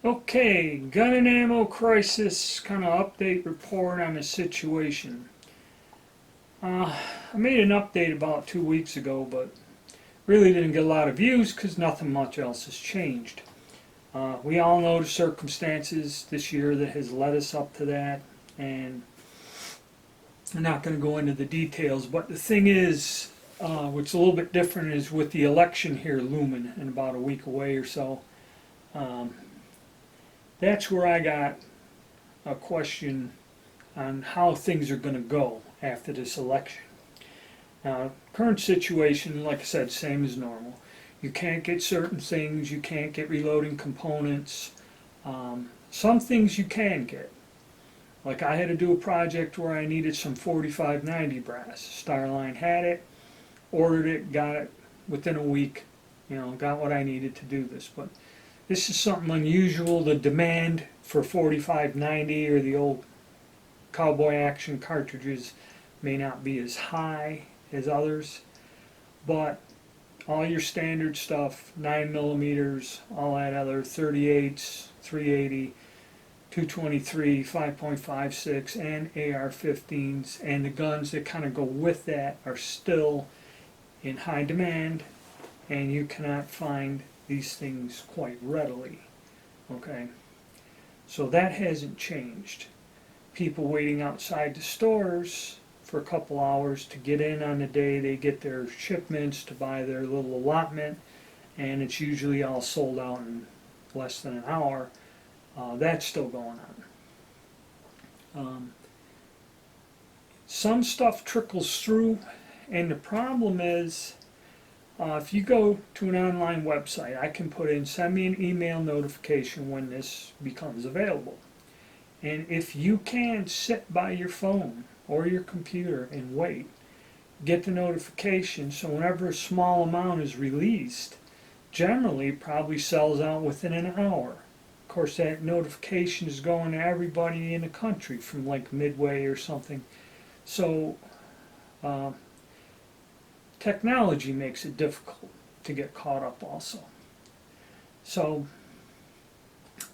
Okay, gun and ammo crisis kind of update report on the situation. I made an update about 2 weeks ago, but really didn't get a lot of views because nothing much else has changed. We all know the circumstances this year that has led us up to that, and I'm not going to go into the details, but the thing is, what's a little bit different is with the election here looming in about a week away or so. Um, that's where I got a question on how things are going to go after this election. Now, current situation, like I said, same as normal. You can't get certain things, you can't get reloading components. Some things you can get. Like I had to do a project where I needed some 4590 brass. Starline had it, ordered it, got it within a week, got what I needed to do this. But this is something unusual. The demand for 4590 or the old cowboy action cartridges may not be as high as others, but all your standard stuff, 9 millimeters, all that other 38s, 380, 223, 5.56, and AR-15s, and the guns that kind of go with that are still in high demand, and you cannot find these things quite readily. Okay, so that hasn't changed. People waiting outside the stores for a couple hours to get in on the day they get their shipments to buy their little allotment, and it's usually all sold out in less than an hour. That's still going on. Some stuff trickles through, and the problem is if you go to an online website, I can put in send me an email notification when this becomes available. And if you can sit by your phone or your computer and wait, get the notification so whenever a small amount is released, generally probably sells out within an hour. Of course, that notification is going to everybody in the country from like Midway or something. So uh, technology makes it difficult to get caught up also. So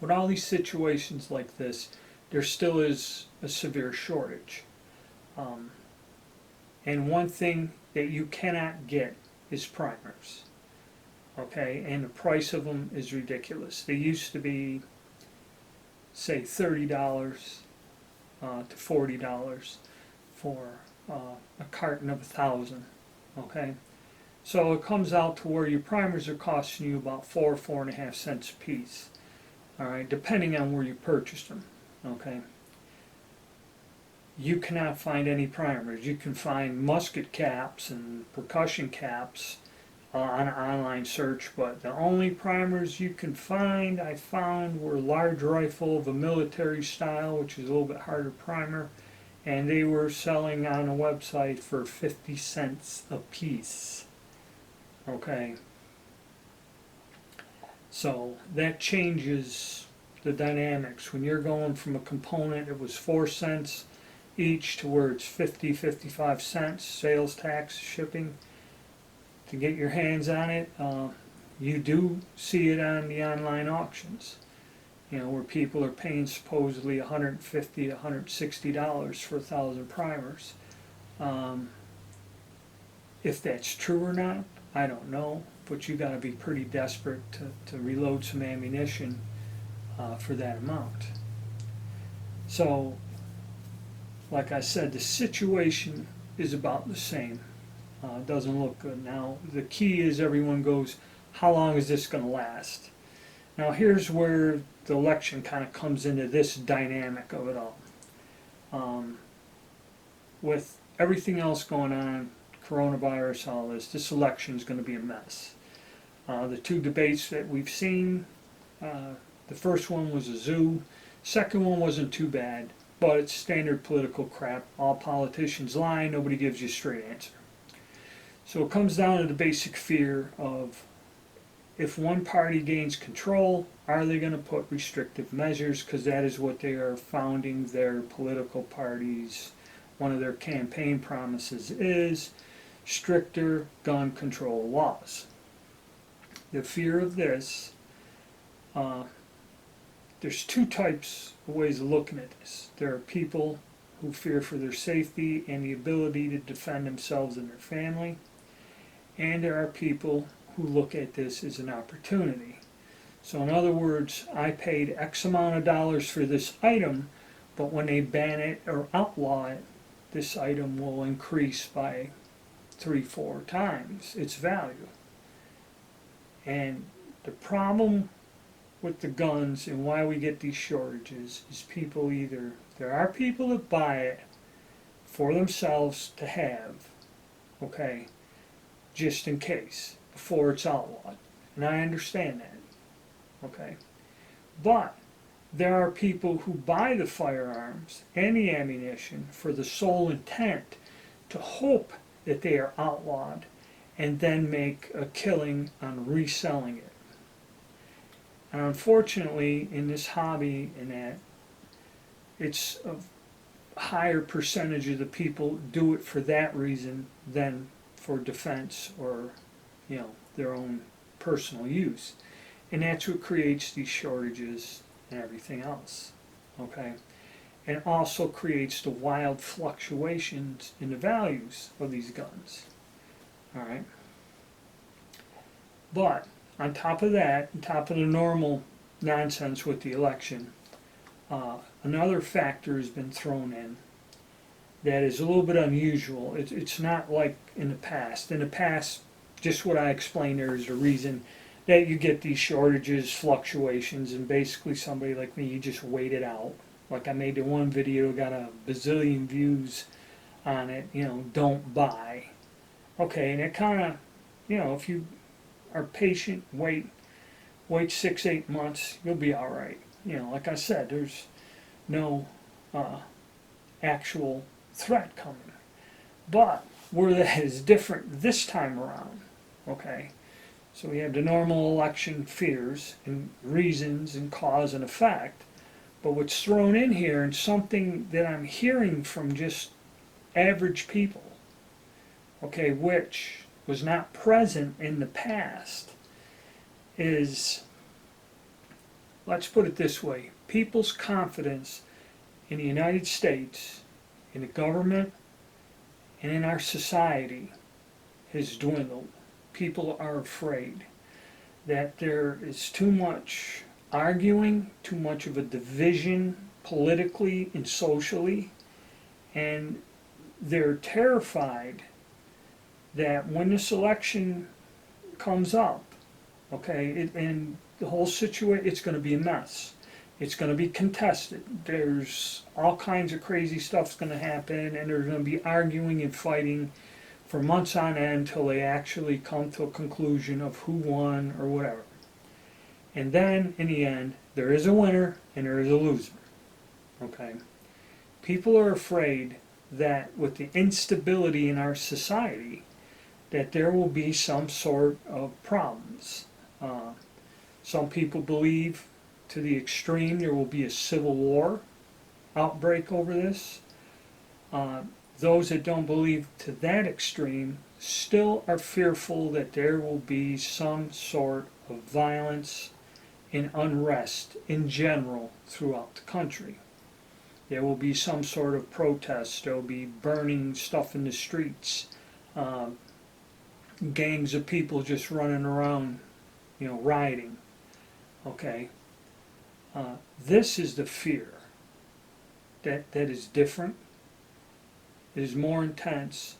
with all these situations like this, there still is a severe shortage. Um, and one thing that you cannot get is primers. Okay, and the price of them is ridiculous. They used to be, say, $30 to $40 for a carton of 1,000. Okay, so it comes out to where your primers are costing you about 4.5 cents a piece. All right, depending on where you purchased them. Okay, you cannot find any primers. You can find musket caps and percussion caps on an online search, but the only primers you can find, I found, were large rifle of a military style, which is a little bit harder primer, and they were selling on a website for 50 cents a piece. Okay, so that changes the dynamics. When you're going from a component that was 4 cents each to where it's 50, 55 cents, sales tax, shipping, to get your hands on it, you do see it on the online auctions, where people are paying supposedly $150 to $160 for 1,000 primers. If that's true or not, I don't know, but you got to be pretty desperate to reload some ammunition for that amount. So, like I said, the situation is about the same. Doesn't look good. Now, the key is everyone goes, how long is this going to last? Now, here's where the election kind of comes into this dynamic of it all. With everything else going on, coronavirus, all this election is going to be a mess. The two debates that we've seen, the first one was a zoo. Second one wasn't too bad, but it's standard political crap. All politicians lie, nobody gives you a straight answer. So it comes down to the basic fear of if one party gains control, are they going to put restrictive measures? Because that is what they are founding their political parties. One of their campaign promises is stricter gun control laws. The fear of this there's two types of ways of looking at this. There are people who fear for their safety and the ability to defend themselves and their family, and there are people who look at this as an opportunity. So in other words, I paid X amount of dollars for this item, but when they ban it or outlaw it, this item will increase by 3-4 times its value. And the problem with the guns and why we get these shortages is people either, there are people that buy it for themselves to have, okay, just in case, before it's outlawed. And I understand that, okay. But there are people who buy the firearms and the ammunition for the sole intent to hope that they are outlawed and then make a killing on reselling it. And unfortunately, in this hobby and that, it's a higher percentage of the people do it for that reason than for defense or, their own personal use. And that's what creates these shortages and everything else, okay? And also creates the wild fluctuations in the values of these guns, all right? But on top of that, on top of the normal nonsense with the election, another factor has been thrown in that is a little bit unusual. It's not like in the past. In the past, just what I explained there is the reason that you get these shortages, fluctuations, and basically somebody like me, you just wait it out. Like I made the one video, got a bazillion views on it, don't buy. Okay, and it kind of, if you are patient, wait 6-8 months, you'll be all right. Like I said, there's no actual threat coming. But where that is different this time around, okay? So we have the normal election fears and reasons and cause and effect. But what's thrown in here, and something that I'm hearing from just average people, okay, which was not present in the past, is, let's put it this way, people's confidence in the United States, in the government, and in our society has dwindled. People are afraid that there is too much arguing, too much of a division politically and socially, and they're terrified that when this election comes up, okay, and the whole situation, it's going to be a mess. It's going to be contested. There's all kinds of crazy stuff's going to happen, and there's going to be arguing and fighting for months on end until they actually come to a conclusion of who won or whatever. And then, in the end, there is a winner and there is a loser. Okay? People are afraid that with the instability in our society, that there will be some sort of problems. Some people believe to the extreme there will be a civil war outbreak over this. Those that don't believe to that extreme still are fearful that there will be some sort of violence and unrest in general throughout the country. There will be some sort of protest. There will be burning stuff in the streets, gangs of people just running around, rioting. Okay, this is the fear that is different. It is more intense,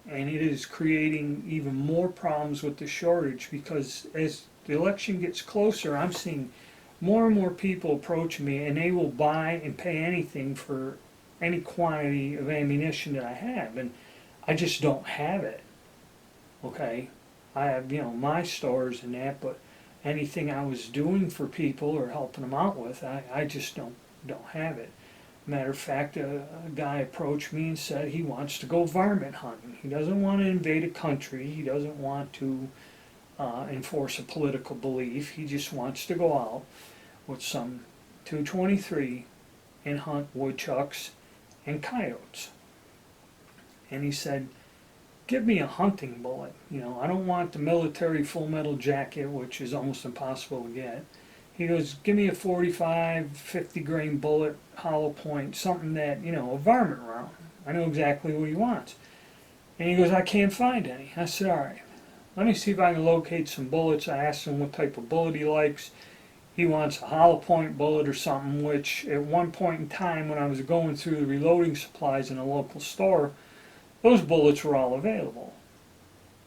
and it is creating even more problems with the shortage, because as the election gets closer, I'm seeing more and more people approach me, and they will buy and pay anything for any quantity of ammunition that I have, and I just don't have it. Okay, I have my stores and that, but anything I was doing for people or helping them out with, I just don't have it. Matter of fact, a guy approached me and said he wants to go varmint hunting. He doesn't want to invade a country. He doesn't want to enforce a political belief. He just wants to go out with some .223 and hunt woodchucks and coyotes. And he said, give me a hunting bullet. I don't want the military full metal jacket, which is almost impossible to get. He goes, give me a 45, 50 grain bullet, hollow point, something that, a varmint round. I know exactly what he wants. And he goes, I can't find any. I said, all right, let me see if I can locate some bullets. I asked him what type of bullet he likes. He wants a hollow point bullet or something, which at one point in time when I was going through the reloading supplies in a local store, those bullets were all available.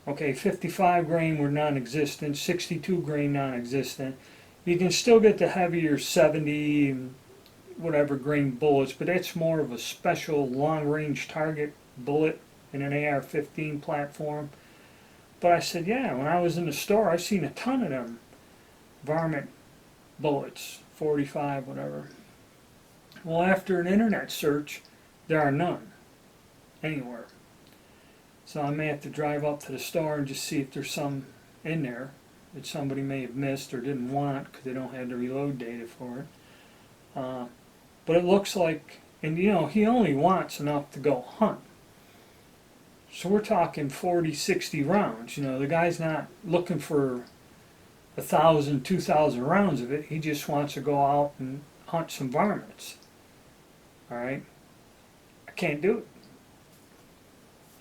Okay, 55 grain were non-existent, 62 grain non-existent. You can still get the heavier 70 whatever grain bullets, but that's more of a special long-range target bullet in an AR-15 platform. But I said, yeah, when I was in the store, I seen a ton of them varmint bullets, 45, whatever. Well, after an internet search, there are none anywhere. So I may have to drive up to the store and just see if there's some in there that somebody may have missed or didn't want because they don't have the reload data for it. But it looks like, and he only wants enough to go hunt. So we're talking 40, 60 rounds. The guy's not looking for 1,000, 2,000 rounds of it. He just wants to go out and hunt some varmints. All right? I can't do it.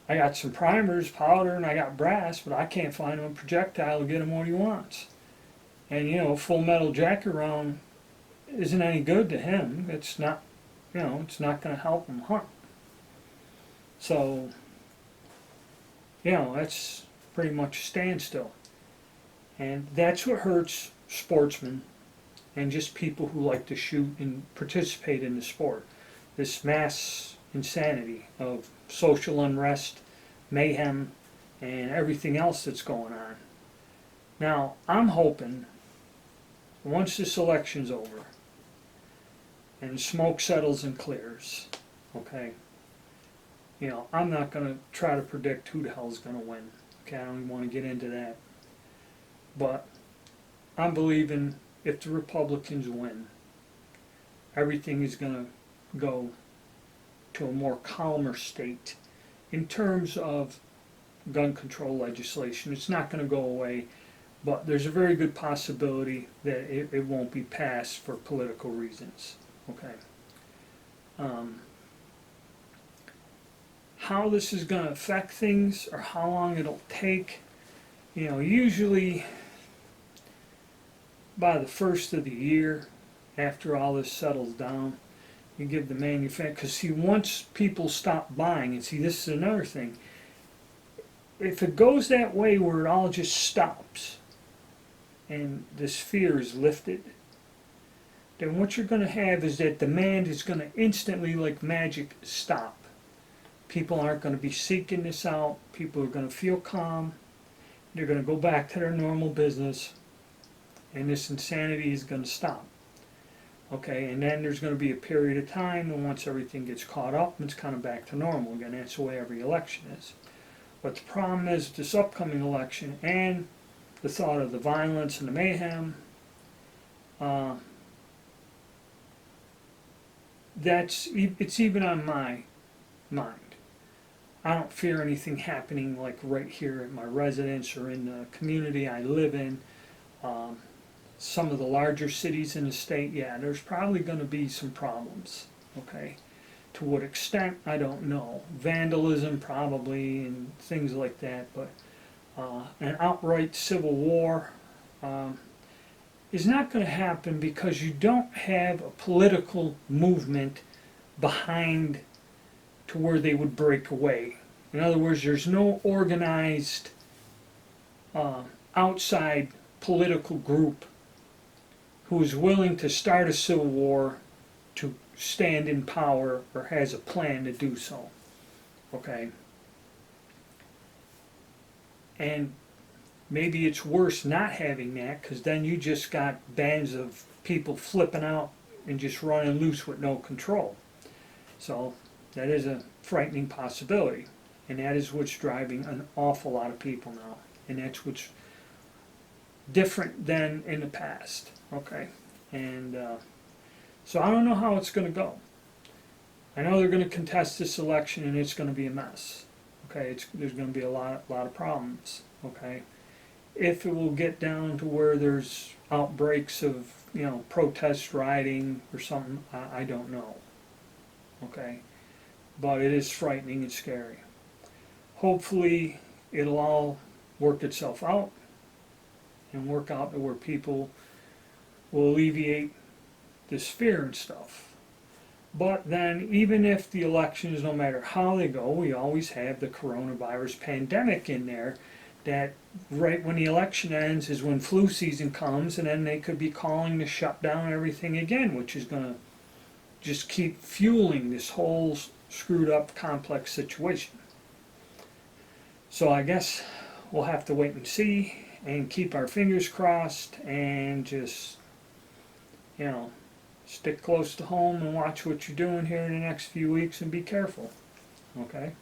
I got some primers, powder, and I got brass, but I can't find him a projectile to get him what he wants. And full metal jacket round isn't any good to him. It's not, it's not going to help him hunt. So, that's pretty much a standstill. And that's what hurts sportsmen and just people who like to shoot and participate in the sport. This mass insanity of social unrest, mayhem, and everything else that's going on. Now, I'm hoping once this election's over and smoke settles and clears, okay, I'm not going to try to predict who the hell's going to win. Okay, I don't even want to get into that. But I'm believing if the Republicans win, everything is going to go to a more calmer state in terms of gun control legislation. It's not going to go away, but there's a very good possibility that it won't be passed for political reasons. Okay. How this is going to affect things or how long it'll take, usually by the first of the year, after all this settles down, you give the manufacturer, because see, once people stop buying, and see, this is another thing, if it goes that way where it all just stops and this fear is lifted, then what you're going to have is that demand is going to instantly, like magic, stop. People aren't going to be seeking this out. People are going to feel calm. They're going to go back to their normal business, and this insanity is going to stop. Okay, and then there's going to be a period of time, and once everything gets caught up, it's kind of back to normal again. That's the way every election is. But the problem is this upcoming election and the thought of the violence and the mayhem, it's even on my mind. I don't fear anything happening like right here at my residence or in the community I live in. Some of the larger cities in the state, yeah, there's probably going to be some problems, okay? To what extent, I don't know. Vandalism probably and things like that, but an outright civil war is not going to happen because you don't have a political movement behind to where they would break away. In other words, there's no organized outside political group who is willing to start a civil war to stand in power or has a plan to do so. Okay? And maybe it's worse not having that, because then you just got bands of people flipping out and just running loose with no control. So that is a frightening possibility, and that is what's driving an awful lot of people now, and that's what's different than in the past. Okay, and so I don't know how it's going to go. I know they're going to contest this election, and it's going to be a mess. Okay, there's going to be a lot of problems. Okay, If it will get down to where there's outbreaks of, protest rioting or something, I don't know. Okay? But it is frightening and scary. Hopefully, it'll all work itself out and work out to where people will alleviate this fear and stuff. But then, even if the elections, no matter how they go, we always have the coronavirus pandemic in there. That right when the election ends is when flu season comes, and then they could be calling to shut down everything again, which is going to just keep fueling this whole screwed up, complex situation. So I guess we'll have to wait and see and keep our fingers crossed and just, stick close to home and watch what you're doing here in the next few weeks and be careful. Okay?